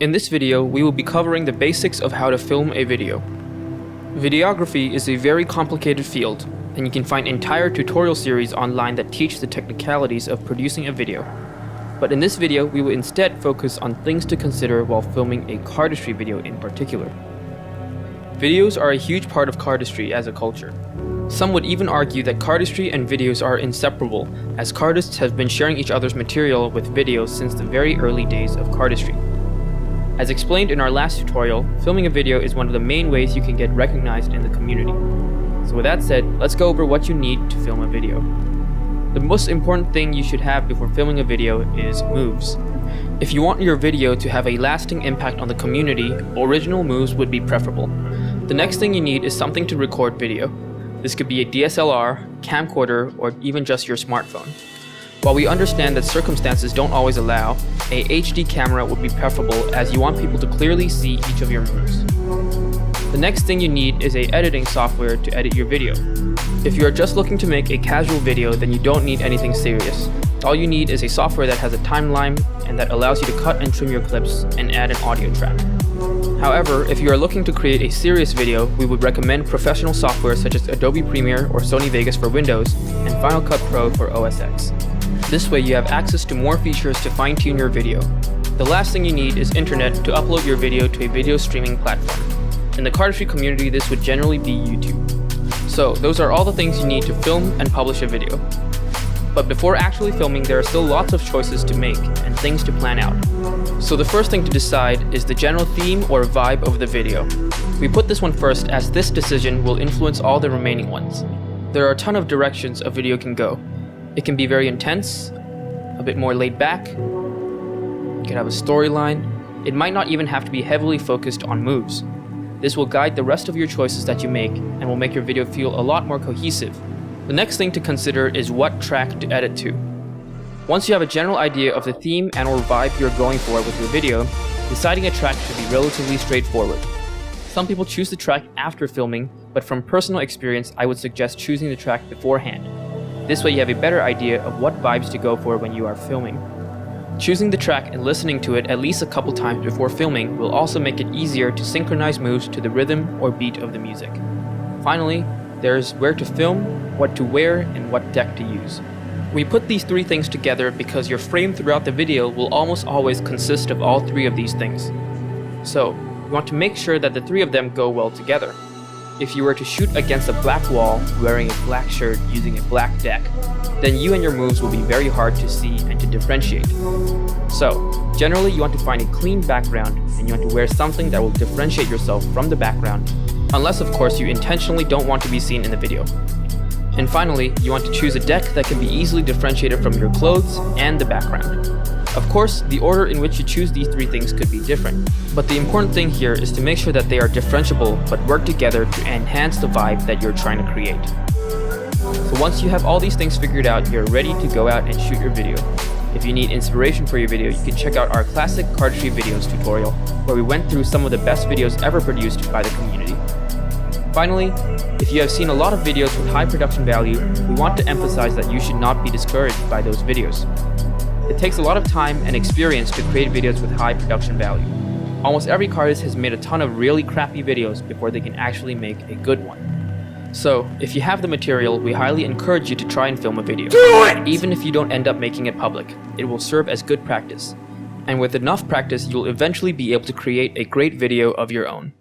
In this video, we will be covering the basics of how to film a video. Videography is a very complicated field, and you can find entire tutorial series online that teach the technicalities of producing a video. But in this video, we will instead focus on things to consider while filming a cardistry video in particular. Videos are a huge part of cardistry as a culture. Some would even argue that cardistry and videos are inseparable, as cardists have been sharing each other's material with videos since the very early days of cardistry. As explained in our last tutorial, filming a video is one of the main ways you can get recognized in the community. So with that said, let's go over what you need to film a video. The most important thing you should have before filming a video is moves. If you want your video to have a lasting impact on the community, original moves would be preferable. The next thing you need is something to record video. This could be a DSLR, camcorder, or even just your smartphone. While we understand that circumstances don't always allow, a HD camera would be preferable as you want people to clearly see each of your moves. The next thing you need is an editing software to edit your video. If you are just looking to make a casual video, then you don't need anything serious. All you need is a software that has a timeline and that allows you to cut and trim your clips and add an audio track. However, if you are looking to create a serious video, we would recommend professional software such as Adobe Premiere or Sony Vegas for Windows and Final Cut Pro for OS X. This way you have access to more features to fine-tune your video. The last thing you need is internet to upload your video to a video streaming platform. In the cardistry community, this would generally be YouTube. So those are all the things you need to film and publish a video. But before actually filming, there are still lots of choices to make and things to plan out. So the first thing to decide is the general theme or vibe of the video. We put this one first as this decision will influence all the remaining ones. There are a ton of directions a video can go. It can be very intense, a bit more laid back, it can have a storyline. It might not even have to be heavily focused on moves. This will guide the rest of your choices that you make and will make your video feel a lot more cohesive. The next thing to consider is what track to edit to. Once you have a general idea of the theme and or vibe you're going for with your video, deciding a track should be relatively straightforward. Some people choose the track after filming, but from personal experience, I would suggest choosing the track beforehand. This way you have a better idea of what vibes to go for when you are filming. Choosing the track and listening to it at least a couple times before filming will also make it easier to synchronize moves to the rhythm or beat of the music. Finally, there's where to film, what to wear, and what deck to use. We put these three things together because your frame throughout the video will almost always consist of all three of these things. So, you want to make sure that the three of them go well together. If you were to shoot against a black wall wearing a black shirt using a black deck, then you and your moves will be very hard to see and to differentiate. So, generally you want to find a clean background and you want to wear something that will differentiate yourself from the background, unless of course you intentionally don't want to be seen in the video. And finally, you want to choose a deck that can be easily differentiated from your clothes and the background. Of course, the order in which you choose these three things could be different, but the important thing here is to make sure that they are differentiable but work together to enhance the vibe that you're trying to create. So once you have all these things figured out, you're ready to go out and shoot your video. If you need inspiration for your video, you can check out our classic cardistry videos tutorial, where we went through some of the best videos ever produced by the community. Finally, if you have seen a lot of videos with high production value, we want to emphasize that you should not be discouraged by those videos. It takes a lot of time and experience to create videos with high production value. Almost every cardist has made a ton of really crappy videos before they can actually make a good one. So, if you have the material, we highly encourage you to try and film a video. Do it! Even if you don't end up making it public, it will serve as good practice. And with enough practice, you'll eventually be able to create a great video of your own.